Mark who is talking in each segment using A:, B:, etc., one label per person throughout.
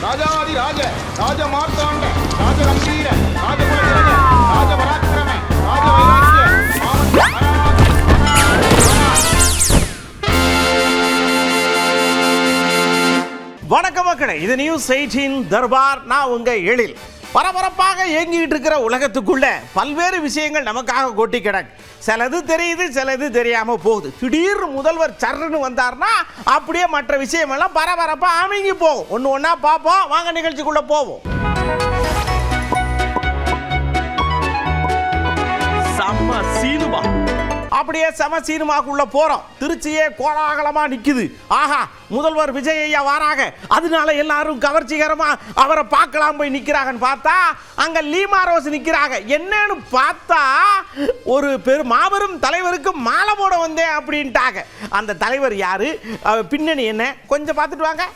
A: ராஜாதி ராஜ ராஜ மார்த்தாண்ட ராஜ கம்பீர ராஜகுல திலக ராஜ பராக்கிரம ராஜ வைராக்கிய
B: வணக்கம் மக்களே, இது நியூஸ் 18 தர்பார். நான் உங்க எழில். பரபரப்பாக இயங்கிட்டு இருக்கிற உலகத்துக்குள்ள பல்வேறு விஷயங்கள் நமக்காக கொட்டி கிடக்கு. சிலது தெரியுது, சிலது தெரியாம போகுது. திடீர்னு முதல்வர் சர்ன்னு வந்தார்னா அப்படியே மற்ற விஷயமெல்லாம் பரபரப்பா அமைங்கி போகும். ஒன்று ஒன்றா பார்ப்போம். வாங்க நிகழ்ச்சிக்குள்ள போவோம். செம்ம சீனுமா, அப்படியே செம சினிமாக்குள்ள போறோம். திருச்சியே கோலாகலமா நிக்குது. ஆஹா, முதல்வர் விஜய் ஐயா வாராக, அதனால எல்லாரும் கவர்ச்சிகரமா அவரை பார்க்கலாம் போய் நிக்கிறாங்கன்னு பார்த்தா அங்க லீமா ரோஸ் நிக்கிறாங்க. என்னன்னு பார்த்தா ஒரு மாபெரும் தலைவருக்கு மாலை போட வந்தேன் அப்படின்ட்டாங்க. அந்த தலைவர் யாரு, பின்னணி என்ன, கொஞ்சம் பார்த்துட்டு வாங்க.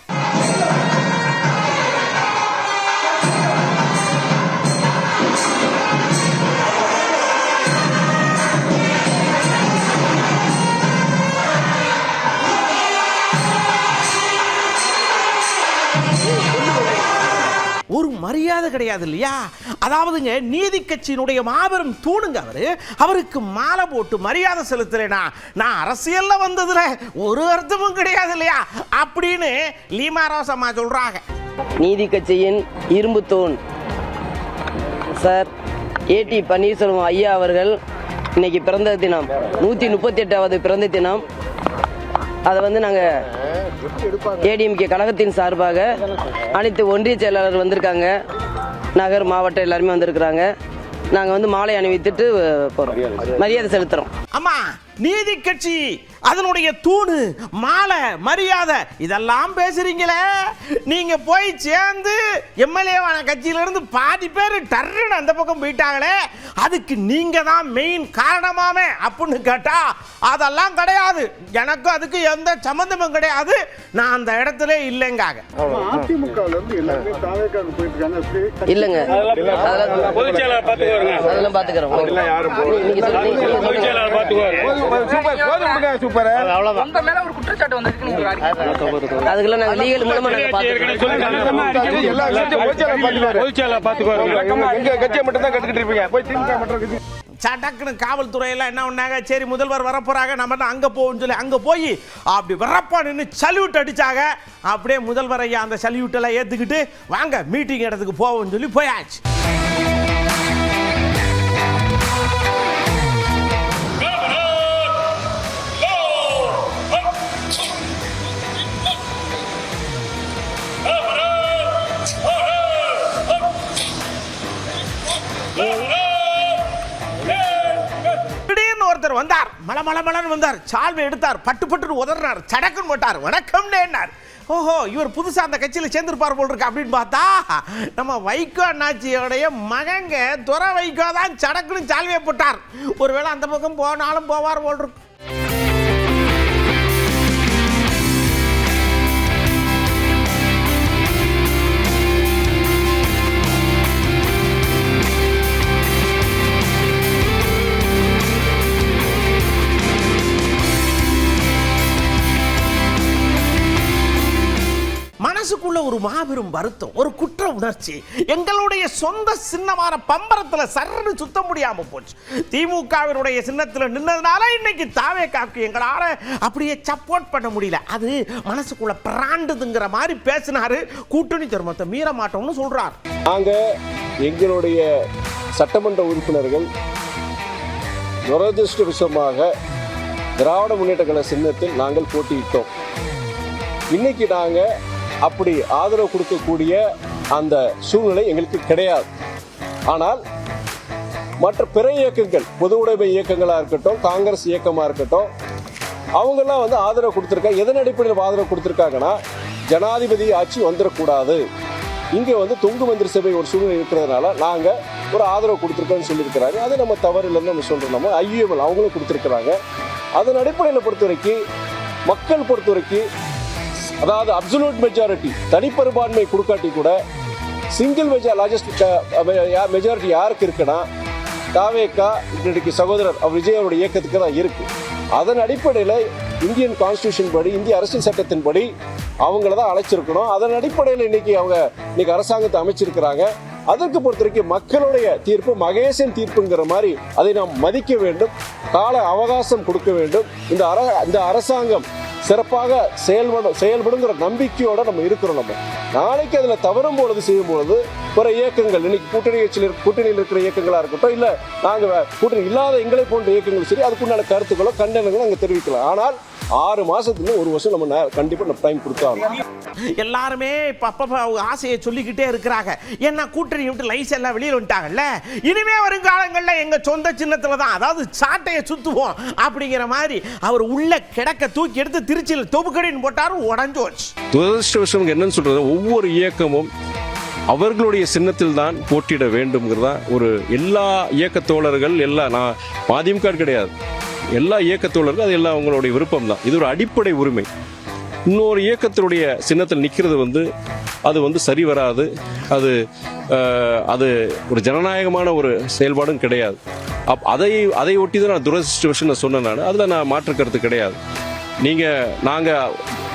B: ஒரு மரியாதை கிடையாது இல்லையா? அதாவதுங்க, நீதி கட்சியினுடைய மாபெரும் தூணுங்க அவருக்கு மாலை போட்டு மரியாதை செலுத்தலைனா நான் அரசியல்ல வந்ததுல ஒரு அர்த்தமும் கிடையாது இல்லையா அப்படின்னு லீமா ரோஸ் அம்மா சொல்றாங்க.
C: நீதி கட்சியின் இரும்பு தூண் சார் ஏடி பன்னீர்செல்வம் ஐயா அவர்கள் இன்னைக்கு பிறந்த தினம், 138வது பிறந்த தினம். அதை நாங்கள் ஏடிஎம்கே கழகத்தின் சார்பாக அனைத்து ஒன்றிய செயலாளர் வந்திருக்காங்க, நகர் மாவட்டம் எல்லாருமே வந்திருக்கிறாங்க. நாங்கள் மாலை அணிவித்துட்டு போகிறோம், மரியாதை செலுத்துகிறோம்.
B: அம்மா, நீதி கட்சி அதனுடைய தூணு, மாலை, மரியாதை இதெல்லாம் பேசுறீங்களே, நீங்க போய் சேர்ந்து எம்எல்ஏவான கட்சியிலிருந்து பாதி பேர் டர்ன்னு அந்த பக்கம் போயிட்டாங்களே, அதுக்கு நீங்க தான் மெயின் காரணமாமே அப்படின்னு கேட்டா அதெல்லாம் கிடையாது. எனக்கும் அதுக்கு எந்த சம்பந்தமும் கிடையாது. நான் அந்த இடத்துல இல்லைங்காக.
C: இல்லைங்க, அதெல்லாம் பாத்துக்கிறோம். அதுக்கெல்லாம் நாங்க லீகல் மூலமா சட்டக்குன்னு காவல்துறையெல்லாம் என்ன பண்ணாங்க, சரி முதல்வர் வரப்போறாங்க, நம்ம அங்க போவோம்னு சொல்லி அங்க போய் அப்படி வரப்பா நின்று சல்யூட் அடிச்சாங்க. அப்படியே முதல்வர் ஐயா அந்த சல்யூட் எல்லாம் ஏத்துக்கிட்டு வாங்க மீட்டிங் இடத்துக்கு போவோம்னு சொல்லி போயாச்சு. ஒருத்தர் வந்தார், மலமலமலன்னு வந்தார், சால்வை எடுத்தார், பட்டு பட்டு உதறினார், சடக்குன்னு போட்டார், வணக்கம் என்னார். ஓஹோ, இவர் புதுசா அந்த கட்சியில் சேர்ந்திருப்பார் போல் இருக்கு அப்படின்னு பார்த்தா நம்ம வைகோ அண்ணாச்சியோடைய மகங்க துரை வைகோ தான் சடக்குன்னு சால்வையை போட்டார். ஒருவேளை அந்த பக்கம் போனாலும் போவார் போல் இருக்கு. மனசுக்குள்ள ஒரு மாபெரும் வருத்தம், ஒரு குற்ற உணர்ச்சி. எங்களுடைய சொந்த சின்னமான பம்பரத்துல சர்ன்னு சுத்த முடியாம போச்சு. திமுகவினுடைய சின்னத்துல நின்னதுனால இன்னைக்கு தாவேகாக்கு எங்களால அப்படியே சப்போர்ட் பண்ண முடியல. அது மனசுக்குள்ள பிராண்டுதுங்கிற மாதிரி பேசினாரு. கூட்டணி தர்மத்தை மீற மாட்டோம்னு சொல்றாரு.
D: நாங்க எங்களுடைய சட்டமன்ற உறுப்பினர்கள் துரதிருஷ்டவசமாக திராவிட முன்னேற்ற கழக சின்னத்தில் நாங்கள் போட்டியிட்டோம். இன்னைக்கு நாங்க அப்படி ஆதரவு கொடுக்கக்கூடிய அந்த சூழ்நிலை எங்களுக்கு கிடையாது. ஆனால் மற்ற பிற இயக்கங்கள், பொது உடைமை இயக்கங்களாக இருக்கட்டும், காங்கிரஸ் இயக்கமாக இருக்கட்டும், அவங்கெல்லாம் ஆதரவு கொடுத்துருக்காங்க. எதன் அடிப்படையில் ஆதரவு கொடுத்துருக்காங்கன்னா, ஜனாதிபதி ஆட்சி வந்துடக்கூடாது, இங்கே தொங்கு மந்திரி சபை ஒரு சூழ்நிலை இருக்கிறதுனால நாங்கள் ஒரு ஆதரவு கொடுத்துருக்கோன்னு சொல்லியிருக்கிறாங்க. அது நம்ம தவறு இல்லைன்னு நம்ம சொல்கிறோம். நம்ம ஐயுஎம்எல் அவங்களும் கொடுத்துருக்குறாங்க. அதன் அடிப்படையில் பொறுத்த வரைக்கும், மக்கள் பொறுத்த வரைக்கும், அதாவது அப்சல்யூட் மெஜாரிட்டி தனிப்பெரும்பான்மை கொடுக்காட்டி கூட சிங்கிள் மெஜாரிட்டி யாருக்கு இருக்குன்னா தாவேகா இன்னைக்கு சகோதரர் விஜய் அவருடைய இயக்கத்துக்கு தான் இருக்கு. அதன் அடிப்படையில் இந்தியன் கான்ஸ்டியூஷன் படி, இந்திய அரசியல் சட்டத்தின்படி அவங்கள தான் அழைச்சிருக்கணும். அதன் அடிப்படையில் இன்னைக்கு அரசாங்கத்தை அமைச்சிருக்கிறாங்க. அதற்கு பொறுத்த வரைக்கும் மக்களுடைய தீர்ப்பு மகேசன் தீர்ப்புங்கிற மாதிரி அதை நாம் மதிக்க வேண்டும், கால அவகாசம் கொடுக்க வேண்டும். இந்த அரசாங்கம் சிறப்பாக செயல்படுங்கிற நம்பிக்கையோட நம்ம இருக்கிறோம். நம்ம நாளைக்கு அதுல தவறும் பொழுது செய்யும் பொழுது பிற இயக்கங்கள், இன்னைக்கு கூட்டணியில் இருக்கிற இயக்கங்களா இருக்கட்டும், இல்ல நாங்க கூட்டணி இல்லாத எங்களை போன்ற இயக்கங்கள் சரி, அதுக்குண்டான கருத்துக்களோ கண்டனங்களோ நாங்க தெரிவிக்கலாம். ஆனால் 6 மாசத்துல 1 வருஷம் நம்ம கண்டிப்பா டைம் கொடுத்தாங்க.
C: எல்லாருமே ஆசையை சொல்லிக்கிட்டே இருக்கிறாங்க. ஏன்னா கூட்டணி விட்டு லைஸ் எல்லாம் வெளியில் வந்துட்டாங்கல்ல. இனிமே வருங்காலங்களில் எங்க சொந்த சின்னத்துல தான், அதாவது சாட்டையை சுத்துவோம் அப்படிங்கிற மாதிரி அவர் உள்ள கிடக்க தூக்கி எடுத்து திருச்சியில் தொகுக்கடின்னு போட்டாரு, உடஞ்சோச்சு.
D: துரதிருஷ்டவசம் என்னன்னு சொல்றது, ஒவ்வொரு இயக்கமும் அவர்களுடைய சின்னத்தில் தான் போட்டியிட வேண்டும்ங்கிறதா எல்லா இயக்க தோழர்கள், நான் மதிமுக கிடையாது, எல்லா இயக்கத்தோழர்கள் அது எல்லாம் அவங்களுடைய விருப்பம் தான். இது ஒரு அடிப்படை உரிமை. இன்னொரு இயக்கத்தினுடைய சின்னத்தில் நிற்கிறது அது சரி வராது. அது ஒரு ஜனநாயகமான ஒரு செயல்பாடும் கிடையாது. அதை ஒட்டி தான் நான் துரதிருஷ்டவசம் சொன்னேன். அதில் நான் மாற்று கருத்து கிடையாது. நாங்கள்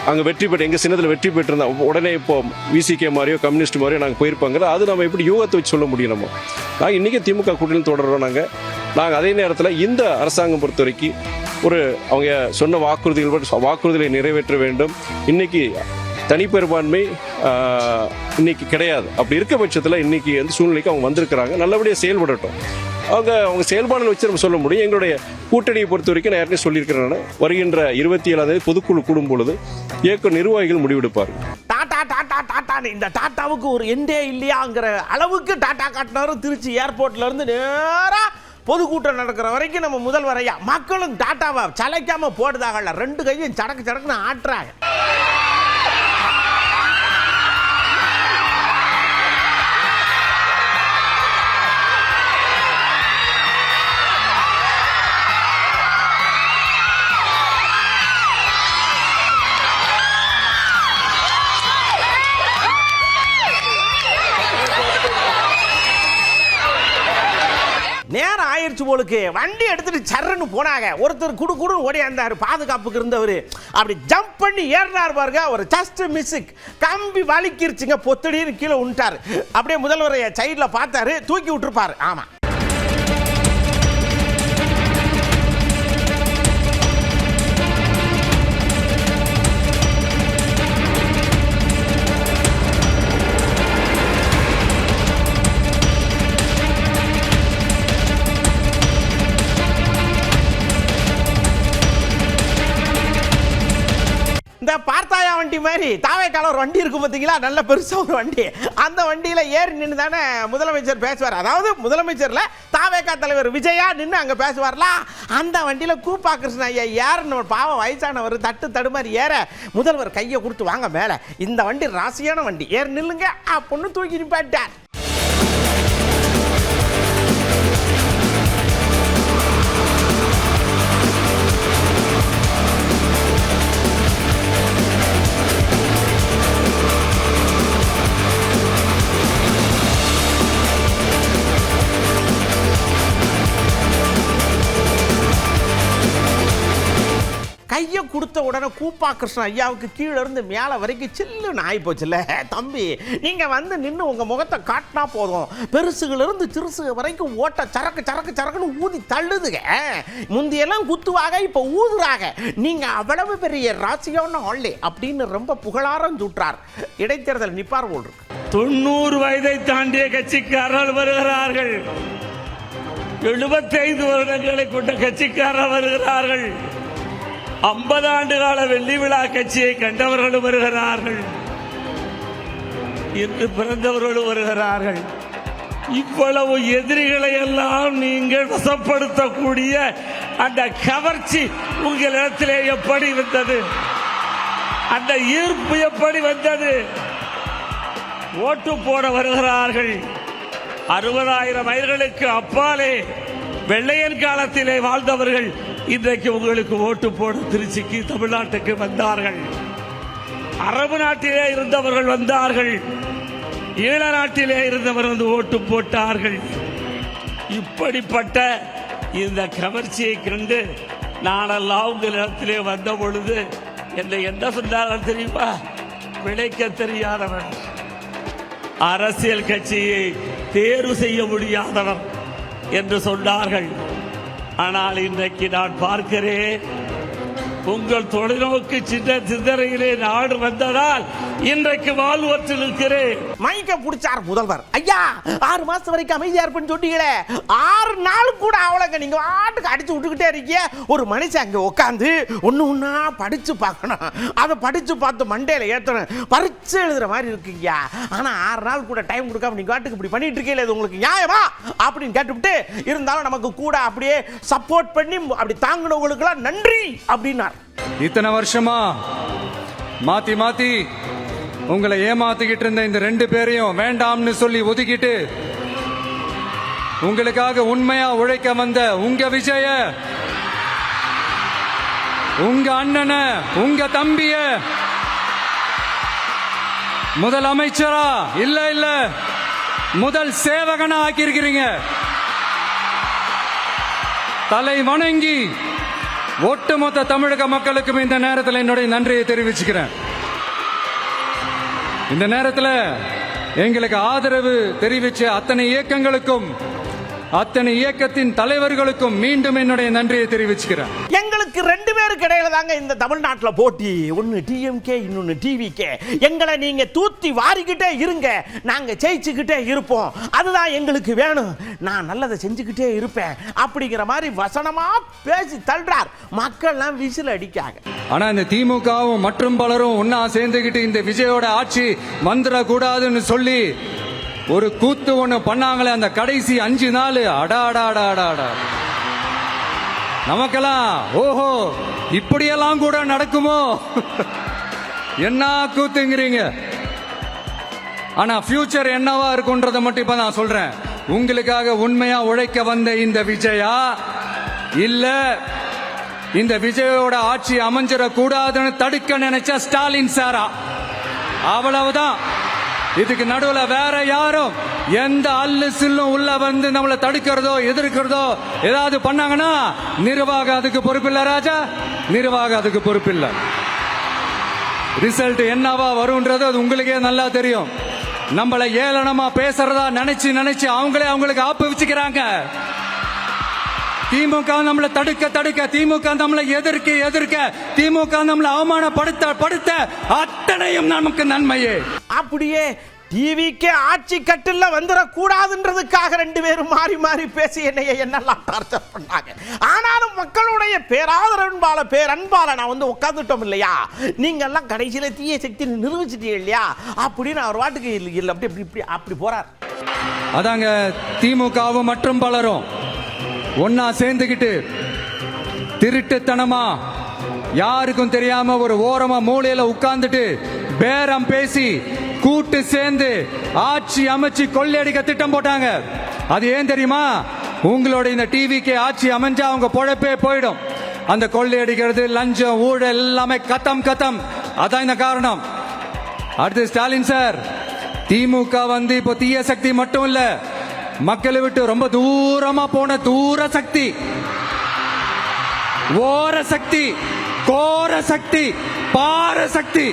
D: அங்கே வெற்றி பெற்று எங்கள் சின்னத்தில் வெற்றி பெற்றிருந்தா உடனே இப்போ விசிகே மாதிரியோ கம்யூனிஸ்ட் மாதிரியோ நாங்கள் போயிருப்பாங்க. அது நம்ம எப்படி யூகத்தை வச்சு சொல்ல முடியும்? நாங்கள் இன்றைக்கி திமுக கூட்டணியில் தொடர்றோம். நாங்கள் அதே நேரத்தில் இந்த அரசாங்கம் பொறுத்த வரைக்கும் அவங்க சொன்ன வாக்குறுதிகளை நிறைவேற்ற வேண்டும். இன்னைக்கு தனிப்பெரும்பான்மை இன்னைக்கு கிடையாது. அப்படி இருக்க பட்சத்தில் இன்னைக்கு சூழ்நிலைக்கு அவங்க வந்திருக்கிறாங்க. நல்லபடியாக செயல்படட்டும். அவங்க செயல்பாடுகள் வச்சு நம்ம சொல்ல முடியும். எங்களுடைய கூட்டணியை பொறுத்த வரைக்கும் நான் ஏற்கனவே சொல்லியிருக்கிறேன், வருகின்ற 27ஆம் தேதி பொதுக்குழு கூடும் பொழுது இயக்க நிர்வாகிகள் முடிவெடுப்பார்கள்.
C: இந்த டாட்டாவுக்கு ஒரு எண்டே இல்லையாங்கிற அளவுக்கு டாட்டா காட்டினாரும். திருச்சி ஏர்போர்ட்ல இருந்து நேரா பொதுக்கூட்டம் நடக்கிற வரைக்கும் நம்ம முதல்வரையா மக்களும் டாட்டாவை சளைக்காம போடுதாகல, 2 கையும் சடக்குன்னு ஆட்டுறாங்க. நேரம் ஆயிடுச்சு போலுக்கு. வண்டி எடுத்துட்டு சர்ன்னு போனாங்க. ஒருத்தர் குடுன்னு ஓடியாந்தாரு, பாதுகாப்புக்கு இருந்தவர். அப்படி ஜம்ப் பண்ணி ஏறினார் பாருங்க, ஒரு ஜஸ்ட் மிஸ், கம்பி வலிக்கிருச்சுங்க, பொத்தடின்னு கீழே விட்டாரு. அப்படியே முதல்வரை சைட்ல பார்த்தாரு, தூக்கி விட்டுருப்பாரு. ஆமா, இந்த பார்த்தாயா வண்டி மாதிரி தாவேக்கால ஒரு வண்டி இருக்கும் பார்த்தீங்களா, நல்ல பெருசா ஒரு வண்டி. அந்த வண்டியில ஏறி நின்று தானே முதலமைச்சர் பேசுவார். அதாவது முதலமைச்சர்ல தாவேக்கா தலைவர் விஜயா நின்று அங்க பேசுவார்ல, அந்த வண்டியில கூப்பா கிருஷ்ணன் ஐயா ஏறணும். பாவம் வயசானவர் தடுமாறி ஏற முதல்வர் கையை கொடுத்து வாங்க மேல, இந்த வண்டி ராசியான வண்டி, ஏறி நில்லுங்க அப்படின்னு தூக்கி நிப்பாட்டார். கையை கொடுத்த உடனே கூப்பா கிருஷ்ணன் ஐயாவுக்கு கீழே இருந்து மேலே வரைக்கும் சில்லுன்னு ஆகி போச்சுல்ல. தம்பி, நீங்கள் வந்து நின்று உங்கள் முகத்தை காட்டினா போதும், பெருசுகளிலிருந்து சிறுசுக வரைக்கும் ஓட்ட சரக்குன்னு ஊதி தள்ளுதுங்க. முந்தியெல்லாம் குத்துவாங்க, இப்போ ஊதுறாங்க. நீங்கள் அவ்வளவு பெரிய ராசியான ஆளே அப்படின்னு ரொம்ப புகழாரம் சுற்றார். இடைத்தேர்தல் நிப்பார் போல் இருக்கு.
E: 90 வயதை தாண்டிய கட்சிக்காரர்கள் வருகிறார்கள். 75 வருடங்களை கொண்ட கட்சிக்காரர்கள் வருகிறார்கள். 50 ஆண்டு கால வெள்ளி விழா கட்சியை கண்டவர்களும் வருகிறார்கள். இன்று பிறந்தவர்களும் வருகிறார்கள். இவ்வளவு எதிரிகளை எல்லாம் நீங்கள் வசப்படுத்தக்கூடிய அந்த கவர்ச்சி உங்களிடத்திலே எப்படி வந்தது? அந்த ஈர்ப்பு எப்படி வந்தது? ஓட்டு போட வருகிறார்கள். 60,000 மைல்களுக்கு அப்பாலே வெள்ளையன் காலத்திலே வாழ்ந்தவர்கள் இன்றைக்கு உங்களுக்கு ஓட்டு போட திருச்சிக்கு, தமிழ்நாட்டுக்கு வந்தார்கள். அரபு நாட்டிலே இருந்தவர்கள் வந்தார்கள். ஈழ நாட்டிலே இருந்தவர் வந்து ஓட்டு போட்டார்கள். இப்படிப்பட்ட இந்த கவர்ச்சியை கண்டு நானெல்லாம் உங்களிடத்திலே வந்த பொழுது என்னை என்ன சொன்னார்கள் தெரியுமா? பிழைக்க தெரியாதவன், அரசியல் கட்சியை தேர்வு செய்ய முடியாதவன் என்று சொன்னார்கள். ஆனால் இன்றைக்கு நான் பார்க்கிறேன், உங்கள் தொலைநோக்கு சிந்தனையிலே நாடு வந்ததால் இன்றைக்கு வாழ்வற்று நிற்கிறேன்.
C: மைக்க புடிச்சார் முதல்வர். ஐயா 6 மாசம் வரைக்கும் அமைதியா இருப்பேன்னு சொன்னீங்களே, 6 நாள் கூட அவளங்க நீங்க ஆட்டுக்கு அடிச்சு விட்டுக்கிட்டே இருக்கீங்க. ஒரு மனுஷன் அங்க உட்காந்து ஒண்ணு படிச்சு பார்க்கணும், அதை படிச்சு பார்த்து மண்டையில ஏத்தணும், பரீட்சை எழுதுற மாதிரி இருக்குங்க. ஆனா 6 நாள் கூட டைம் கொடுக்காம நீங்க ஆட்டுக்கு இப்படி பண்ணிட்டு இருக்கீங்களே, இது உங்களுக்கு நியாயமா அப்படின்னு கேட்டுவிட்டு, இருந்தாலும் நமக்கு கூட அப்படியே சப்போர்ட் பண்ணி அப்படி தாங்கினவங்களுக்கு எல்லாம் நன்றி அப்படின்னார்.
F: இத்தனை வருஷமா மாத்தி மாத்தி உங்களை ஏமாத்திக்கிட்டு இருந்த இந்த 2 பேரையும் வேண்டாம்னு சொல்லி ஒதுக்கிட்டு உங்களுக்காக உண்மையா உழைக்க வந்த உங்க விஜய, உங்க அண்ணனை, உங்க தம்பிய முதல் அமைச்சரா இல்ல முதல் சேவகனா ஆக்கியிருக்கிறீங்க. தலை வணங்கி ஒட்டுமொத்த தமிழக மக்களுக்கும் இந்த நேரத்தில் என்னுடைய நன்றியை தெரிவிச்சுக்கிறேன். இந்த நேரத்தில் எங்களுக்கு ஆதரவு தெரிவிச்ச அத்தனை இயக்கங்களுக்கும் அத்தனை இயக்கத்தின் தலைவர்களுக்கும் மீண்டும் என்னுடைய நன்றியை தெரிவிச்சுக்கிறேன்.
C: எங்களுக்கு 2 பேருக்கு இடையில தாங்க இந்த தமிழ்நாட்டில் போட்டி. ஒன்னு டிஎம்கே, இன்னொன்னு டிவிகே. எங்களை நீங்க தூத்தி வாரிக்கிட்டே இருங்க, நாங்க ஜெயிச்சுக்கிட்டே இருப்போம், அதுதான் எங்களுக்கு வேணும், நான் நல்லதை செஞ்சுக்கிட்டே இருப்பேன் அப்படிங்கிற மாதிரி வசனமா பேசி தள்ளுறார். மக்கள்லாம் விசில் அடிக்காங்க.
F: ஆனா இந்த திமுகவும் மற்றும் பலரும் ஒன்னா சேர்ந்துகிட்டு இந்த விஜயோட ஆட்சி வந்துடக்கூடாதுன்னு சொல்லி ஒரு கூத்து ஒண்ணு பண்ணாங்களே, அந்த கடைசி 5 நாள் அடாடாடாடாடா, நமக்கெல்லாம் ஓஹோ இப்படியெல்லாம் கூட நடக்குமோ என்ன கூத்துங்கிறீங்க. ஆனா ஃபியூச்சர் என்னவா இருக்குன்றத மட்டும் இப்ப நான் சொல்றேன். உங்களுக்காக உண்மையா உழைக்க வந்த இந்த விஜயா, இல்ல இந்த விஜயோட ஆட்சி அமைஞ்சிடக்கூடாதுன்னு தடுக்க நினைச்ச ஸ்டாலின் சாரா, அவ்வளவுதான். இதுக்கு நடுவுல வேற யாரும் எந்த அல்லு சில்லும் உள்ள வந்து நம்மளை தடுக்கிறதோ எதிர்க்கிறதோ ஏதாவது பண்ணாங்கன்னா நிர்வாகம் அதுக்கு பொறுப்பில்லை ராஜா, நிர்வாகம் அதுக்கு பொறுப்பில்லை. ரிசல்ட் என்னவா வரும்ன்றது அது உங்களுக்கே நல்லா தெரியும். நம்மளை ஏளனமா பேசுறதா நினைச்சு அவங்களுக்கு ஆப்பு வச்சுக்கிறாங்க. திமுக நம்மளை தடுக்க, திமுக நம்மளை எதிர்க்க, திமுக நம்மளை அவமானப்படுத்த அத்தனையும் நமக்கு நன்மையே.
C: அப்படியே டிவிக்கே ஆட்சி கட்டில வந்துடக்கூடாதுன்றதுக்காக 2 பேரும் மாறி பேசி என்னெல்லாம் டார்ச்சர் பண்ணாங்க. ஆனாலும் மக்களுடைய பேரன்பால நான் வந்து உட்காந்துட்டோம் இல்லையா, நீங்க எல்லாம் கடைசியில தீய சக்தி நிரூபிச்சிட்டீங்க இல்லையா அப்படின்னு அவர் வாட்டுக்கு இல்லை அப்படி போறார்.
F: அதாங்க திமுகவும் மற்றும் பலரும் ஒன்னா சேர்ந்துகிட்டு திருட்டுத்தனமா யாருக்கும் தெரியாம ஒரு ஓரமா மூலையில உட்கார்ந்துட்டு பேரம் பேசி கூட்டு சேர்ந்து ஆட்சி அமைச்சு கொள்ளையடிக்க திட்டம் போட்டாங்க. அது ஏன் தெரியுமா? உங்களோட இந்த டிவிக்கு ஆட்சி அமைஞ்சா அவங்க பொழப்பே போயிடும். அந்த கொள்ளையடிக்கிறது, லஞ்சம், ஊழல் எல்லாமே கத்தம். அதான் இந்த காரணம். அடுத்து ஸ்டாலின் சார், திமுக வந்து இப்போ தீய சக்தி மட்டும் இல்ல, மக்களை விட்டு ரொம்ப தூரமா போன தூர சக்தி, ஓர சக்தி, கோர சக்தி, பார சக்தி.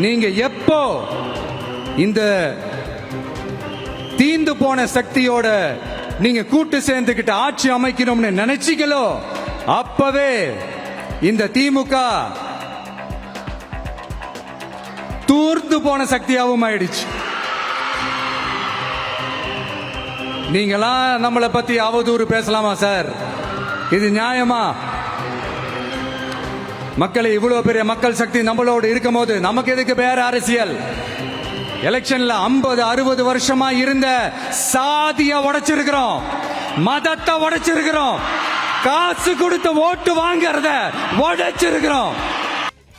F: நீங்க எப்போ இந்த தீந்து போன சக்தியோட நீங்க கூட்டு சேர்ந்துகிட்டு ஆட்சி அமைக்கணும்னு நினைச்சீங்களோ அப்பவே இந்த திமுக தூர்ந்து போன சக்தியாகவும் ஆயிடுச்சு. நீங்களாம் நம்மளை பத்தி அவதூறு பேசலாமா சார்? இது நியாயமா? மக்களை இவ்வளவு பெரிய மக்கள் சக்தி நம்மளோடு இருக்கும் போது நமக்கு எதுக்கு வேற அரசியல்? எலெக்ஷன்ல 50-60 வருஷமா இருந்த சாதிய உடைச்சிருக்கிறோம், மதத்தை உடைச்சிருக்கிறோம், காசு கொடுத்து ஓட்டு வாங்கறத உடைச்சிருக்கிறோம்.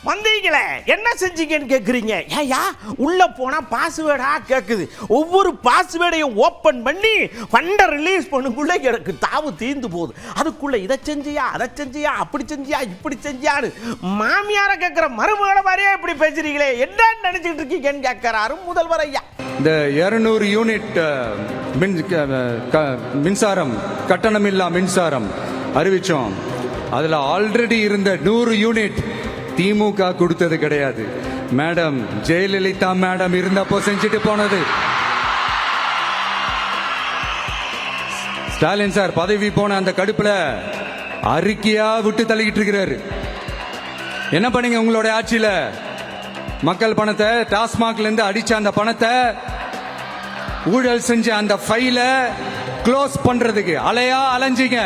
C: வந்தீங்களே என்ன செஞ்சீங்கன்னு கேக்குறீங்க. ஏயா உள்ள போனா பாஸ்வேர்டா கேக்குது. ஒவ்வொரு பாஸ்வேர்டையும் ஓபன் பண்ணி ஃபண்டை ரிலீஸ் பண்ணுக்குள்ள எனக்கு தாவு தீந்து போகுது. அதுக்குள்ள இதை செஞ்சியா, அதை செஞ்சியா, அப்படி செஞ்சியா, இப்படி செஞ்சியான்னு மாமியார கேட்கிற மருமகளை மாதிரியே இப்படி பேசுறீங்களே, என்ன நினைச்சிட்டு இருக்கீங்கன்னு கேட்கிறாரு முதல்வர் ஐயா.
F: இந்த 200 யூனிட் மின்சாரம் கட்டணமில்லா மின்சாரம் அறிவிச்சோம். அதுல ஆல்ரெடி இருந்த 100 யூனிட் திமுக கொடுத்தது கிடையாது. மேடம் ஜெயலலிதா மேடம் இருந்தப்போ செஞ்சுட்டு போனது. ஸ்டாலின் சார் பதவி போன அந்த கடுப்புல அறிக்கையா விட்டு தள்ளிக்கிட்டு இருக்கிறாரு. என்ன பண்ணீங்க உங்களுடைய ஆட்சியில? மக்கள் பணத்தை, டாஸ்மாக்ல இருந்து அடிச்ச அந்த பணத்தை, ஊழல் செஞ்ச அந்த ஃபைல க்ளோஸ் பண்றதுக்கு அலையா அலைஞ்சிங்க.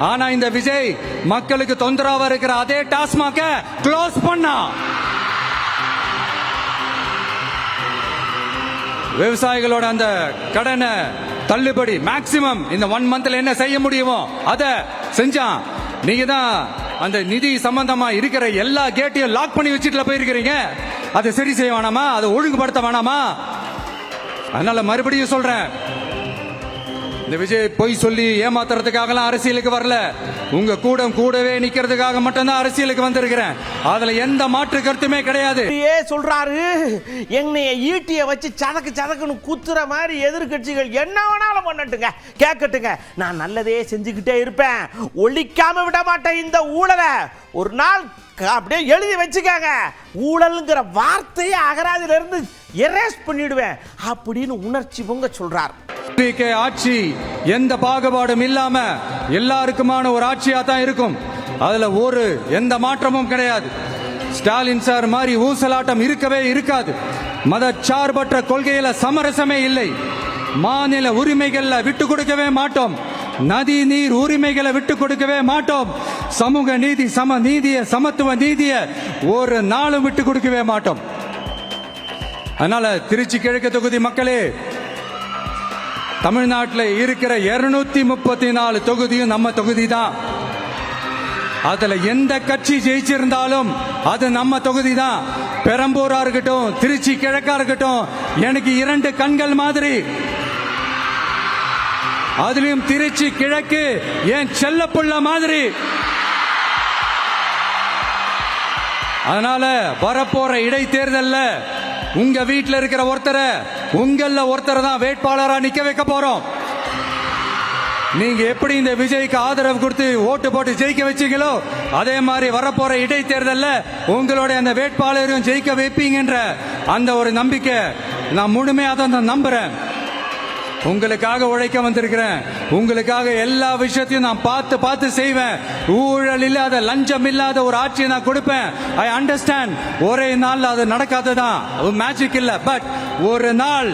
F: ஆனா இந்த விஜய் மக்களுக்கு தொந்தரவா இருக்கிற அதே டாஸ்மாக க்ளோஸ் பண்ணா. விவசாயிகளோட அந்த கடனை தள்ளுபடி மேக்சிமம் இந்த 1 மந்த்ல என்ன செய்ய முடியுமோ அதை செஞ்சான். நீங்க தான் அந்த நிதி சம்பந்தமா இருக்கிற எல்லா கேட்டையும் லாக் பண்ணி வச்சுட்டு போயிருக்கிறீங்க. அதை சரி செய்ய வேணாமா? அதை ஒழுங்குபடுத்த வேணாமா? அதனால மறுபடியும் சொல்றேன், இந்த விஜய் பொய் சொல்லி ஏமாத்துறதுக்காகலாம் அரசியலுக்கு வரல. உங்க கூடவே நிக்கிறதுக்காக மட்டும்தான் அரசியலுக்கு வந்திருக்கிறேன். அதுல எந்த மாற்று கருத்துமே கிடையாது.
C: சொல்றாரு, என்னைய ஈட்டிய வச்சு சதக்குன்னு குத்துற மாதிரி எதிர்கட்சிகள் என்ன வேணாலும் பண்ணட்டுங்க, கேட்கட்டுங்க, நான் நல்லதே செஞ்சுக்கிட்டே இருப்பேன், ஒழிக்காம விட மாட்டேன் இந்த ஊழலை. ஒரு நாள் அப்படியே எழுதி வச்சுக்காங்க, ஊழல்ங்கிற வார்த்தையை அகராதியில இருந்து எரேஸ் பண்ணிடுவேன் அப்படின்னு உணர்ச்சி பொங்க சொல்றார்.
F: ஆட்சி எந்த பாகுபாடும் இல்லாம எல்லாருக்குமான ஒரு ஆட்சியா தான் இருக்கும். அதுல எந்த மாற்றமும் கிடையாது. ஸ்டாலின் சார் மாதிரி ஊசலாட்டம் இருக்கவே இருக்காது. மதச்சார்பற்ற கொள்கையில சமரசமே இல்லை. மாநில உரிமைகள்ல விட்டு கொடுக்கவே மாட்டோம். நதி நீர் உரிமைகளை விட்டு கொடுக்கவே மாட்டோம். சமூக நீதி, சம நீதிய, சமத்துவ நீதிய ஒரு நாளும் விட்டு கொடுக்கவே மாட்டோம். அதனால திருச்சி கிழக்கு தொகுதி மக்களே, தமிழ்நாட்டில் இருக்கிற 234 தொகுதியும் நம்ம தொகுதி தான். அதுல எந்த கட்சி ஜெயிச்சிருந்தாலும் அது நம்ம தொகுதி தான். பெரம்பூரா இருக்கட்டும், திருச்சி கிழக்கா இருக்கட்டும், எனக்கு 2 கண்கள் மாதிரி. அதுலயும் திருச்சி கிழக்கு என் செல்ல புள்ள மாதிரி. அதனால வரப்போற இடைத்தேர்தல்ல உங்க வீட்டில் இருக்கிற ஒருத்தரை தான் வேட்பாளரா நிக்க வைக்க போறோம். நீங்க எப்படி இந்த விஜய்க்கு ஆதரவு கொடுத்து ஓட்டு போட்டு ஜெயிக்க வச்சீங்களோ அதே மாதிரி வரப்போற இடைத்தேர்தல்ல உங்களுடைய அந்த வேட்பாளரையும் ஜெயிக்க வைப்பீங்கன்ற அந்த ஒரு நம்பிக்கை நான் முழுமையா தான் நம்புறேன். உங்களுக்காக உழைக்க வந்திருக்கிறேன். உங்களுக்காக எல்லா விஷயத்தையும் நான் பார்த்து செய்வேன். ஊழல் இல்லாத, லஞ்சம் இல்லாத ஒரு ஆட்சியை நான் கொடுப்பேன். I understand. ஒரே நாள் அது நடக்காததான், மேஜிக் இல்ல, பட் ஒரு நாள்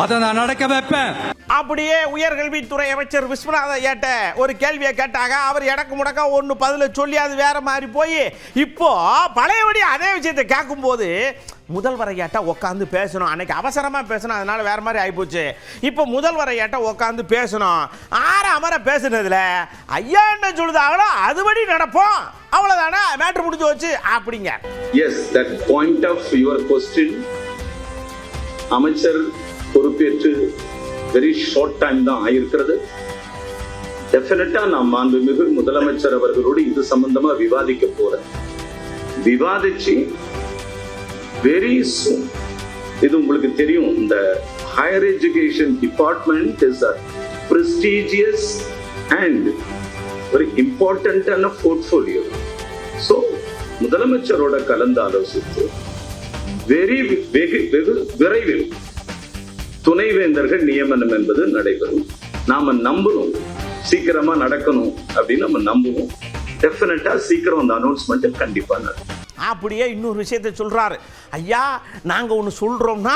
F: அதை நான் நடக்க வைப்பேன்.
C: அப்படியே உயர்கல்வித்துறை அமைச்சர் விஸ்வநாத ஐயாட்ட ஒரு கேள்வியை கேட்டாங்க. அவர் எடக்கு முடக்க ஒன்று பதில சொல்லி அது வேற மாதிரி போய் இப்போ பழையபடி அதே விஷயத்தை கேட்கும் போது முதல்வர் ஐயாட்ட உட்காந்து பேசணும். அன்னைக்கு அவசரமா பேசணும், அதனால வேற மாதிரி ஆயிப்போச்சு. இப்போ முதல்வர் ஐயாட்ட உட்காந்து பேசணும். அமர பேசுனதுல ஐயா என்ன சொல்லுதாங்களோ அதுபடி நடப்போம், அவ்வளவுதானே, மேட்ரு முடிஞ்சு வச்சு அப்படிங்க.
G: Yes, that point of your question அமைச்சர் பொறுப்பேற்று வெரி ஷார்ட் டைம் தான் ஆயிருக்கிறது. டெஃபினட்டா நான் மாண்புமிகு முதலமைச்சர் அவர்களோடு இது சம்பந்தமா விவாதிக்க போறேன். விவாதிச்சு வெரி சூன், இது உங்களுக்கு தெரியும், இந்த higher education department is a prestigious and very important portfolio. So முதலமைச்சரோட கலந்து ஆலோசித்து வெகு விரைவில் துணைவேந்தர்கள் நியமனம் என்பது நடைபெறும். நாம நம்பணும், சீக்கிரமா நடக்கணும் அப்படின்னு நம்ம நம்புவோம். டெஃபினட்டா சீக்கிரம் அந்த அனௌன்ஸ்மெண்ட் கண்டிப்பா நடக்கும்.
C: அப்படியே இன்னொரு விஷயத்தை சொல்றாரு. ஐயா, நாங்க ஒன்று சொல்றோம்னா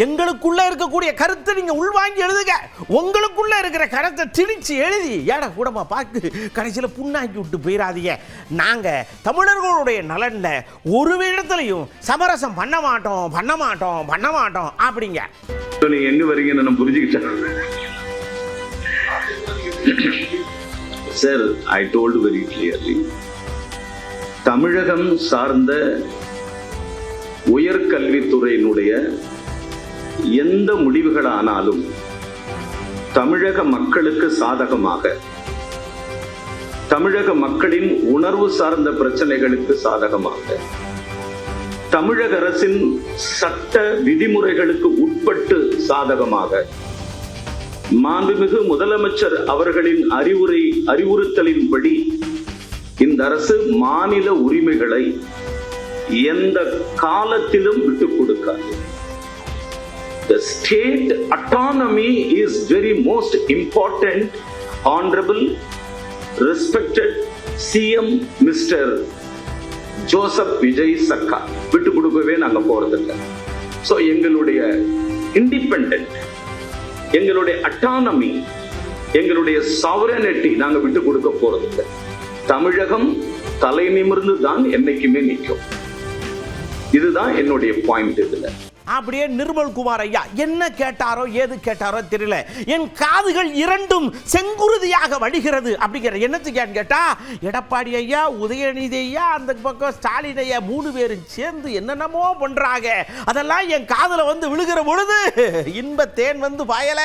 C: எங்களுக்குள்ள இருக்கக்கூடிய கருத்தை நீங்க உள்வாங்கி எழுதுங்க. உங்களுக்குள்ள இருக்கிற கருத்தை திணிச்சு எழுதி ஏடா கூடமா பார்த்து கடைசியில் புண்ணாக்கி விட்டு போயிடாதீங்க. நாங்க தமிழர்களுடைய நலன்ல ஒரு இடத்துலையும் சமரசம் பண்ண மாட்டோம் அப்படிங்க.
G: நீ எங்க வரீங்கன்னு நான் புரிஞ்சுக்கிட்டேன். Sir, I told very clearly, Tamilagam சார்ந்த உயர்கல்வித்துறையினுடைய எந்த முடிவுகளானாலும் தமிழக மக்களுக்கு சாதகமாக, தமிழக மக்களின் உணர்வு சார்ந்த பிரச்சனைகளுக்கு சாதகமாக தமிழக அரசின் சட்ட விதிமுறைகளுக்கு உட்பட்டு சாதகமாக மாண்புமிகு முதலமைச்சர் அவர்களின் அறிவுறுத்தலின்படி இந்த அரசு மாநில உரிமைகளை எந்த காலத்திலும் விட்டுக் கொடுக்காது. The state autonomy is very most important. Honorable, respected CM Mr. Joseph Vijay Sarkar விட்டு கொடுக்கவே நாங்க போறதில்லை. ஸோ எங்களுடைய இண்டிபெண்டன்ட், எங்களுடைய அட்டானமி, எங்களுடைய சாவரனிட்டி நாங்க விட்டு கொடுக்க போறதில்லை. தமிழகம் தலை நிமிர்ந்து தான் என்னைக்குமே நிற்கும். இதுதான் என்னுடைய பாயிண்ட். இதுல
C: அப்படியே நிர்மல்குமார் ஐயா என்ன கேட்டாரோ ஏது கேட்டாரோ தெரியல, என் காதுகள் இரண்டும் செங்குருதியாக வடிகிறது அப்படிங்கிற என்னத்துக்கு கேட்டா, எடப்பாடி ஐயா, உதயநிதி ஐயா, அந்த பக்கம் ஸ்டாலின் ஐயா 3 பேரும் சேர்ந்து என்னென்னமோ பண்றாங்க. அதெல்லாம் என் காதுல வந்து விழுகிற பொழுது இன்ப தேன் வந்து பாயல,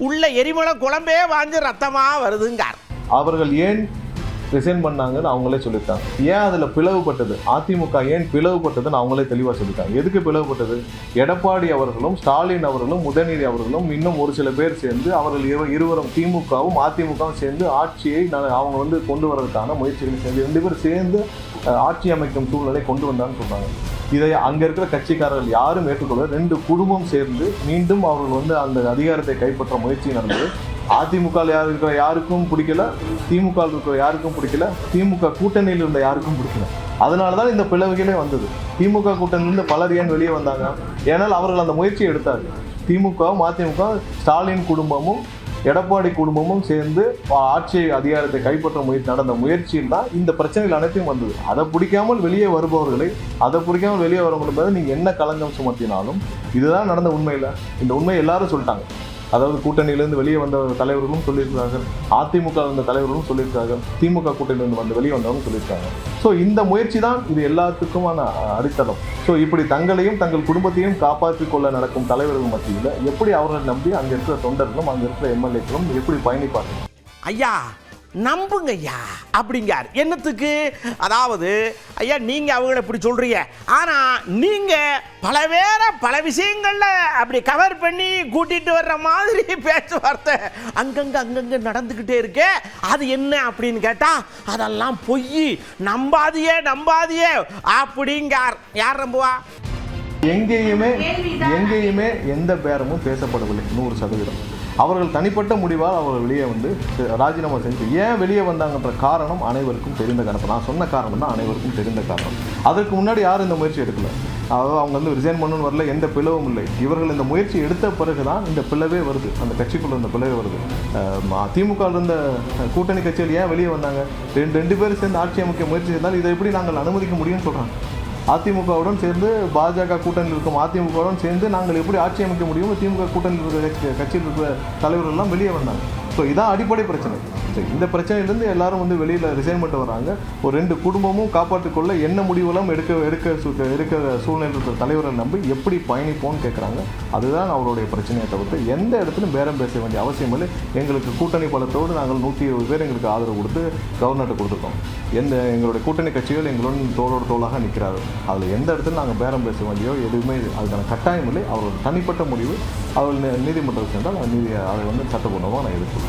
C: உள்ள எரிமலை குழம்பே வாஞ்சு ரத்தமா வருதுங்கார்.
H: அவர்கள் ஏன் ரிசைன் பண்ணாங்கன்னு அவங்களே சொல்லியிருக்காங்க. ஏன் அதில் பிளவுபட்டது, அதிமுக ஏன் பிளவுபட்டதுன்னு அவங்களே தெளிவாக சொல்லியிருக்காங்க. எதுக்கு பிளவுபட்டது? எடப்பாடி அவர்களும் ஸ்டாலின் அவர்களும் உதயநிதி அவர்களும் இன்னும் ஒரு சில பேர் சேர்ந்து அவர்கள் இருவரும் திமுகவும் அதிமுகவும் சேர்ந்து ஆட்சியை அவங்க வந்து கொண்டு வரதுக்கான முயற்சிகளை சேர்ந்து 2 பேர் சேர்ந்து ஆட்சி அமைக்கும் சூழ்நிலை கொண்டு வந்தான்னு சொன்னாங்க. இதை அங்கே இருக்கிற கட்சிக்காரர்கள் யாரும் ஏற்றுக்கொள்ள 2 குடும்பம் சேர்ந்து மீண்டும் அவர்கள் வந்து அந்த அதிகாரத்தை கைப்பற்ற முயற்சி நடந்தது. அதிமுக இருக்கிற யாருக்கும் பிடிக்கல, திமுக இருக்கிற யாருக்கும் பிடிக்கல, திமுக கூட்டணியில் இருந்த யாருக்கும் பிடிக்கல. அதனால தான் இந்த பிளவுகளே வந்தது. திமுக கூட்டணியிலிருந்து பலர் ஏன் வெளியே வந்தாங்க? ஏன்னால் அவர்கள் அந்த முயற்சியை எடுத்தார்கள். திமுகவும் அதிமுக, ஸ்டாலின் குடும்பமும் எடப்பாடி குடும்பமும் சேர்ந்து ஆட்சி அதிகாரத்தை கைப்பற்ற நடந்த முயற்சியில் தான் இந்த பிரச்சனைகள் அனைத்தையும் வந்தது. அதை பிடிக்காமல் வெளியே வருபவர்களை, அதை பிடிக்காமல் வெளியே வரவங்களுக்கு நீங்கள் என்ன களங்கம் சுமத்தினாலும் இதுதான் நடந்த உண்மையில். இந்த உண்மையை எல்லாரும் சொல்லிட்டாங்க. அதாவது கூட்டணியிலிருந்து வெளியே வந்த தலைவர்களும் சொல்லியிருக்கிறார்கள், அதிமுக இருந்த தலைவர்களும் சொல்லியிருக்கார்கள், திமுக கூட்டணியிலிருந்து வந்து வெளியே வந்தவங்களும் சொல்லியிருக்காங்க. ஸோ இந்த முயற்சி தான் இது எல்லாத்துக்குமான அடித்தளம். ஸோ இப்படி தங்களையும் தங்கள் குடும்பத்தையும் காப்பாற்றிக் கொள்ள நடக்கும் தலைவர்கள் மத்தியில் எப்படி அவர்களை நம்பி அங்கே இருக்கிற தொண்டர்களும் அங்கே இருக்கிற எம்எல்ஏக்களும் எப்படி பயணிப்பார்கள்?
C: ஐயா நம்புங்க ஐயா அப்படிங்கார். என்னத்துக்கு? அதாவது ஐயா நீங்க அவங்கள இப்படி சொல்றீங்க, ஆனா நீங்க பல விஷயங்கள்ல அப்படி கவர் பண்ணி கூட்டிட்டு வர்ற மாதிரி பேச்சுவார்த்தை அங்கங்க நடந்துகிட்டே இருக்கே, அது என்ன அப்படின்னு கேட்டா அதெல்லாம் பொய், நம்பாதியே அப்படிங்கார். யார் நம்புவா?
H: எங்கேயுமே எந்த பேரமும் பேசப்படவில்லை 100%. அவர்கள் தனிப்பட்ட முடிவால் அவர்கள் வெளியே வந்து ராஜினாமா செஞ்சு ஏன் வெளியே வந்தாங்கன்ற காரணம் அனைவருக்கும் தெரிந்த காரணம். நான் சொன்ன காரணம் தான் அனைவருக்கும் தெரிந்த காரணம். அதற்கு முன்னாடி யாரும் இந்த முயற்சி எடுக்கல. அதாவது அவங்க வந்து ரிசைன் பண்ணணும்னு வரல, எந்த பிளவும் இல்லை. இவர்கள் இந்த முயற்சி எடுத்த பிறகு தான் இந்த பிளவே வருது, அந்த கட்சிக்குள்ள இந்த பிளவே வருது. திமுக இருந்த கூட்டணி கட்சியில் ஏன் வெளியே வந்தாங்க? 2 பேர் சேர்ந்து ஆட்சி அமைக்க முயற்சி செய்தால் இதை எப்படி நாங்கள் அனுமதிக்க முடியும்னு சொல்கிறாங்க. அதிமுகவுடன் சேர்ந்து பாஜக கூட்டணியில் இருக்கும் அதிமுகவுடன் சேர்ந்து நாங்கள் எப்படி ஆட்சி அமைக்க முடியும்? திமுக கூட்டணியில் இருக்கிற கட்சியில் இருக்கிற தலைவர்கள்லாம் வெளியே வந்தாங்க. ஸோ இதான் அடிப்படை பிரச்சனை. இந்த பிரச்சனையிலேருந்து எல்லாரும் வந்து வெளியில் ரிசைன்மெண்ட் வராங்க. ஒரு 2 குடும்பமும் காப்பாற்றிக்கொள்ள என்ன முடிவெல்லாம் எடுக்க சூழ்நிலை இருக்கிற தலைவர்கள் நம்பி எப்படி பயணிப்போம்னு கேட்குறாங்க. அதுதான் அவருடைய பிரச்சனையை தவிர்த்து எந்த இடத்துலையும் பேரம் பேச வேண்டிய அவசியம் இல்லை. எங்களுக்கு கூட்டணி பலத்தோடு நாங்கள் 120 பேர் எங்களுக்கு ஆதரவு கொடுத்து கவர்னர்கிட்ட கொடுத்துருக்கோம். எங்களுடைய கூட்டணி கட்சிகள் எங்களுடன் தோளோடு தோளாக நிற்கிறார்கள். அதில் எந்த இடத்துல நாங்கள் பேரம் பேச வேண்டியோ எதுவுமே அதுக்கான கட்டாயம் இல்லை. அவரோட தனிப்பட்ட முடிவு அவர்கள் நீதிமன்றம் சென்றால் அதை வந்து சட்டப்பூர்வமாக நான் எதிர்ப்பு.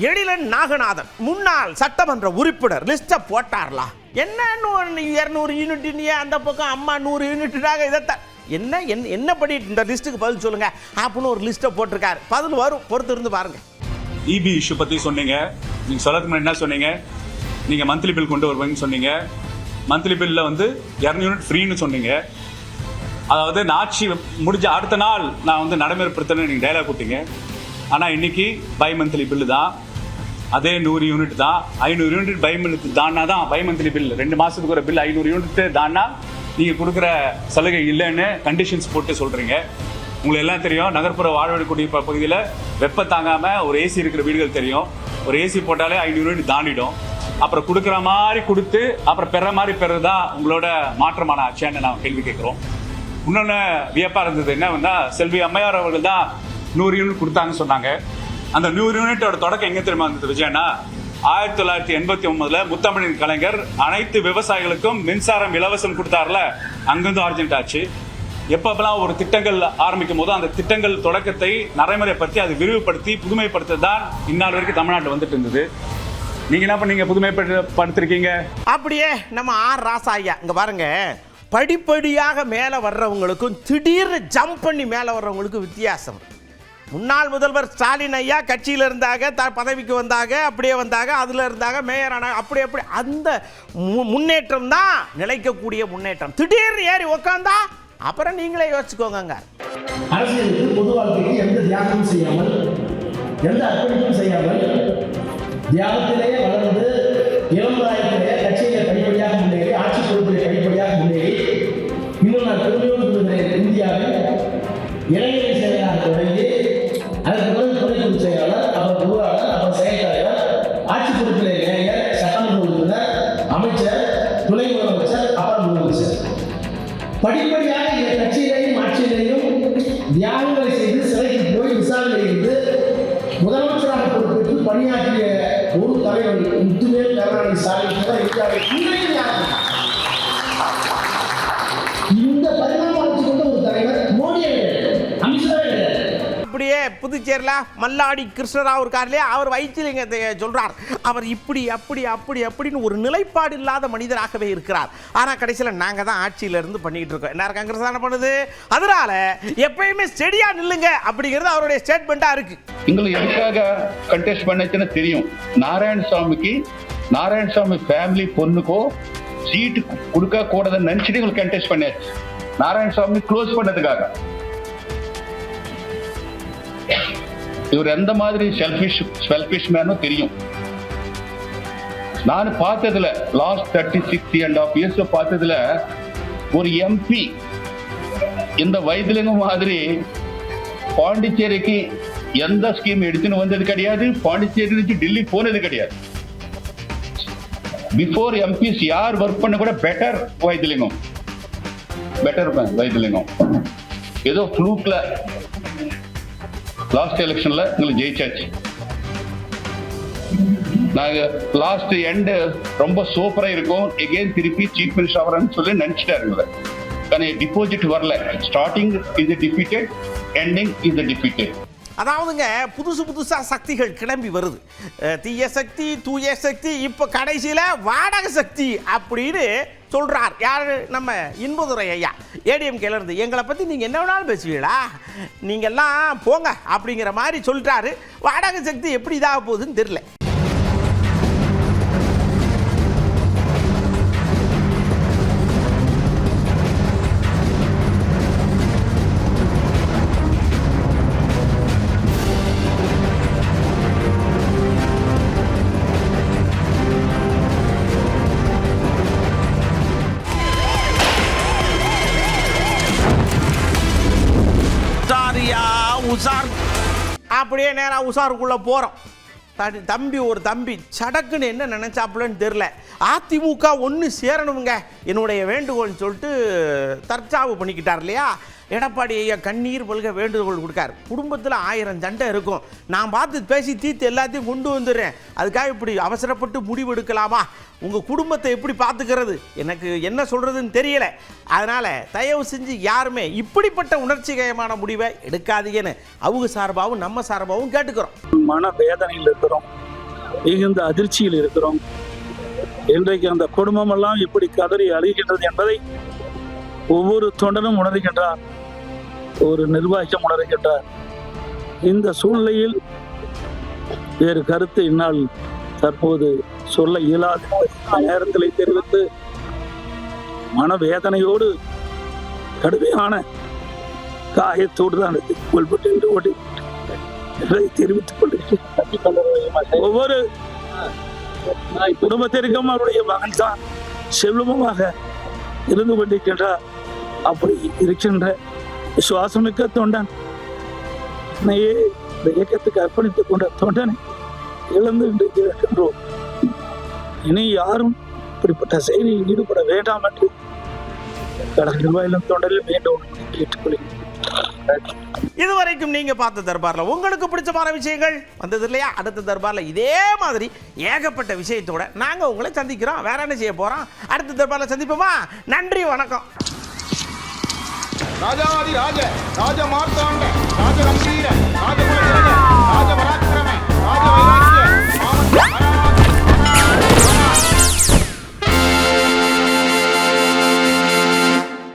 C: எழிலன் நாகநாதன் முன்னாள் சட்டமன்ற உறுப்பினர் லிஸ்ட போட்டார்லா. என்ன 200 யூனிட், அந்த பக்கம் அம்மா 100 யூனிட்டாக இதைத்தான் என்ன பண்ணிட்டு இந்த லிஸ்ட்டுக்கு பதில் சொல்லுங்க அப்படின்னு ஒரு லிஸ்ட்டை போட்டிருக்காரு. பதில் வரும், பொறுத்து இருந்து பாருங்க.
I: இபி இஷ்யூ பற்றி சொன்னீங்க. நீங்கள் சொல்லதுக்கு முன்னாடி என்ன சொன்னீங்க? நீங்கள் மந்த்லி பில் கொண்டு வருவீங்கன்னு சொன்னீங்க. மந்த்லி பில்லில் வந்து 200 யூனிட் ஃப்ரீன்னு சொன்னீங்க. அதாவது ஆட்சி முடிஞ்ச அடுத்த நாள் நான் வந்து நடைமுறைப்படுத்தணும்னு நீங்கள் டைலாக் கொடுத்தீங்க. ஆனால் இன்னைக்கு பை மந்த்லி பில்லு தான், அதே 100 யூனிட் தான். 500 யூனிட் பை மந்த் தானா தான் பை மந்த்லி பில். 2 மாதத்துக்கு ஒரு பில் 500 யூனிட் தானா நீங்கள் கொடுக்குற சலுகை இல்லைன்னு கண்டிஷன்ஸ் போட்டு சொல்கிறீங்க. உங்களுக்கு எல்லாம் தெரியும், நகர்ப்புற வாழ்வெடுக்கூடிய பகுதியில் வெப்பம் தாங்காமல் ஒரு ஏசி இருக்கிற வீடுகள் தெரியும். ஒரு ஏசி போட்டாலே 500 யூனிட் தாண்டிடும். அப்புறம் கொடுக்குற மாதிரி கொடுத்து அப்புறம் பெற மாதிரி பெறதான் உங்களோட மாற்றமான ஆட்சியான்னு நான் கேள்வி கேட்குறோம். இன்னொன்று வியப்பாக இருந்தது என்ன வந்தால், செல்வி அம்மையார் அவர்கள் தான் 100 யூனிட் கொடுத்தாங்கன்னு சொன்னாங்க. அந்த 100 யூனிட்டோட தொடக்கம் எங்கே தெரியுமா இருந்தது விஜயண்ணா? 1989 முத்தமிழின் கலைஞர் அனைத்து விவசாயிகளுக்கும் மின்சாரம் இலவசம் கொடுத்தாருல, அங்கிருந்து ஆர்ஜென்ட் ஆச்சு. எப்பப்பெல்லாம் ஒரு திட்டங்கள் ஆரம்பிக்கும் போது அந்த திட்டங்கள் தொடக்கத்தை நடைமுறைப்படுத்தி அதை விரிவுபடுத்தி புதுமைப்படுத்த தான் இந்நாள் வரைக்கும் தமிழ்நாட்டில் வந்துட்டு இருந்தது. நீங்க என்ன பண்ணீங்க? புதுமைப்படுத்திருக்கீங்க.
C: அப்படியே நம்ம ஆர் ராசா ஐயா இங்க பாருங்க, படிப்படியாக மேலே வர்றவங்களுக்கும் திடீர்னு ஜம்ப் பண்ணி மேலே வர்றவங்களுக்கும் வித்தியாசம். முன்னாள் முதல்வர் ஸ்டாலின் ஐயா கட்சியில் இருந்தாங்க, பதவிக்கு வந்தாங்க, அப்படியே வந்தாங்க, அதில் இருந்தாங்க, மேயர் ஆனாங்க, அப்படி அந்த முன்னேற்றம் தான் நிலைக்கக்கூடிய முன்னேற்றம். திடீர்னு ஏறி உக்காந்தா அப்புறம் நீங்களே யோசிச்சுக்கோங்க.
J: அரசியலுக்கு பொது வாழ்க்கைக்கு எந்த தியாகமும் செய்யாமல், எந்த அர்ப்பணிப்பும் செய்யாமல், தியாகத்திலேயே வளர்ந்து இளம்பிராயத்திலேயே கட்சியிலே படிப்படியாக முன்னேறி, ஆட்சி பொறுப்பிலே படிப்படியாக முன்னேறி, இன்னும் நான் பெருமையோடு சொல்கிறேன், இந்தியாவில் இளைஞரை செயலாளர் தொடங்கி அதற்கு பிறகு துணைக்குழு செயலாளர், அப்புறம் பொருளாளர், அப்புறம் செயற்தலைவர், ஆட்சி பொறுப்பிலே மேயர், சட்டமன்ற உறுப்பினர், அமைச்சர், துணை முதலமைச்சர், அப்புறம் முதலமைச்சர். படிப்படியாக இந்த கட்சியிலையும் ஆட்சியிலையும் தியாகங்களை செய்து சிறைக்கு போய் விசாரணை இருந்து முதலமைச்சராக பொறுப்பேற்று பணியாற்றிய ஒரு தலைவர் முத்துவேல் கருணாநிதி ஸ்டாலின் கூட இந்தியாவில் இந்த பரிணாம வளர்ச்சி கொண்ட ஒரு தலைவர் மோடியே அமித்ஷா.
C: அப்படியே புதுச்சேரியில் மல்லாடி கிருஷ்ணராவ் இருக்கார் இல்லையா, அவர் வைத்திலிங்கத்தை சொல்றார். அவர் இப்படி அப்படி அப்படி அப்படின்னு ஒரு நிலைப்பாடு இல்லாத மனிதராகவே இருக்கிறார். ஆனால் கடைசியில் நாங்கள் தான் ஆட்சியில இருந்து பண்ணிக்கிட்டு இருக்கோம். என்ன காங்கிரஸ் தானே பண்ணுது. அதனால எப்பயுமே ஸ்டெடியா நில்லுங்க அப்படிங்கிறது அவருடைய ஸ்டேட்மெண்டா இருக்கு.
K: எங்களுக்கு எதுக்காக கண்டெஸ்ட் பண்ணச்சுன்னு தெரியும். நாராயணசாமி ஃபேமிலி பொண்ணுக்கோ சீட்டு கொடுக்க கூடாதுன்னு நினைச்சிட்டு எங்களுக்கு கண்டெஸ்ட் பண்ணியாச்சு. நாராயணசாமி க்ளோஸ் பண்ணதுக்காக. இவர் எந்த மாதிரி செல்ஃபிஷ் மேனும் தெரியும். நான் பார்த்ததுல லாஸ்ட் 36.5 years பார்த்ததுல ஒரு எம்பி இந்த வைத்திலிங்கம் மாதிரி பாண்டிச்சேரிக்கு எந்த ஸ்கீம் எடுத்துன்னு வந்தது கிடையாது. பாண்டிச்சேரி டெல்லி போனது கிடையாது. பிஃபோர் எம்பிஸ் யார் ஒர்க் பண்ண கூட பெட்டர் வைத்திலிங்கம் ஏதோ ஃப்ளூக்ல லாஸ்ட் எலெக்ஷன்ல எங்களுக்கு ஜெயிச்சாச்சு. நாங்க லாஸ்ட் எண்ட் ரொம்ப சூப்பரா இருக்கும், எகெயின் திருப்பி சீஃப் மினிஸ்டர் ஆகிறேன்னு சொல்லி நினைச்சிட்டாருங்க. కానీ டிபாசிட் வரல. Starting is defeated, ending is defeated.
C: அதாவதுங்க புதுசா சக்திகள் கிளம்பி வருது. தீய சக்தி, தூய சக்தி, இப்போ கடைசியில் வாடக சக்தி அப்படின்னு சொல்றார். யாரு? நம்ம இன்பதுரை ஐயா ஏடிஎம்கேல இருந்து. எங்களை பற்றி நீங்கள் என்ன வேணாலும் பேசுவீங்களா, நீங்கள்லாம் போங்க அப்படிங்கிற மாதிரி சொல்லிட்டாரு. வாடக சக்தி எப்படி இதாக போகுதுன்னு தெரியல. அப்படியே நேராக உசாருக்குள்ள போறோம். ஒரு தம்பி சடக்குன்னு என்ன நினைச்சாப்புலன்னு தெரியல. அதிமுக ஒன்று சேரணுங்க என்னுடைய வேண்டுகோள்னு சொல்லிட்டு தற்சாவு பண்ணிக்கிட்டார் இல்லையா. எடப்பாடி ஐயா கண்ணீர் பல்க வேண்டுகோள் கொடுக்கார். குடும்பத்தில் 1000 சண்டை இருக்கும், நான் பார்த்து பேசி தீர்த்து எல்லாத்தையும் கொண்டு வந்துடுறேன், அதுக்காக இப்படி அவசரப்பட்டு முடிவு எடுக்கலாமா? உங்கள் குடும்பத்தை எப்படி பார்த்துக்கிறது எனக்கு என்ன சொல்கிறதுன்னு தெரியலை. அதனால் தயவு செஞ்சு யாருமே இப்படிப்பட்ட உணர்ச்சிகரமான முடிவை எடுக்காதீங்கன்னு அவங்க சார்பாகவும் நம்ம சார்பாகவும் கேட்டுக்கிறோம்.
E: மன வேதனையில் இருக்கிறோம், மிகுந்த அதிர்ச்சியில் இருக்கிறோம். இன்றைக்கு அந்த குடும்பமெல்லாம் இப்படி கதறி அழுகின்றது என்பதை ஒவ்வொரு தொண்டனும் உணர்கின்றார், ஒரு நிர்வாகியும் உணர்கின்றார். இந்த சூழ்நிலையில் வேறு கருத்து என்னால் தற்போது சொல்ல இயலாத நேரங்களை தெரிவித்து மனவேதனையோடு கடுமையான காயத்தோடு தான் கொள்பட்டு தெரிவித்துக் கொண்டிருக்கிறேன். ஒவ்வொரு குடும்பத்திற்கும் அவருடைய மகன் தான் செல்வமாக இருந்து கொண்டிருக்கின்றார். அப்படி இருக்கின்ற விசுவாசமிக்க தொண்டன் என்னையே இந்த இயக்கத்துக்கு அர்ப்பணித்துக் கொண்ட தொண்டனை இழந்து இருக்கின்றோம். இனி யாரும் இப்படிப்பட்ட செயலில் ஈடுபட வேண்டாம் என்று கடல் நிர்வாகிகளும் தொண்டரில் வேண்டும் கேட்டுக்கொள்கிறேன்.
C: இதுவரைக்கும் நீங்க பார்த்த தர்பார்ல உங்களுக்கு பிடிச்சமான விஷயங்கள் வந்தது இல்லையா? அடுத்த தர்பார்ல இதே மாதிரி ஏகப்பட்ட விஷயத்தோட நாங்க உங்களை சந்திக்கிறோம். வேற என்ன செய்ய போறோம்? அடுத்த தர்பார்ல சந்திப்போமா? நன்றி, வணக்கம்.
A: ராஜாதி ராஜ ராஜ மார்த்தாண்ட ராஜ கம்பீர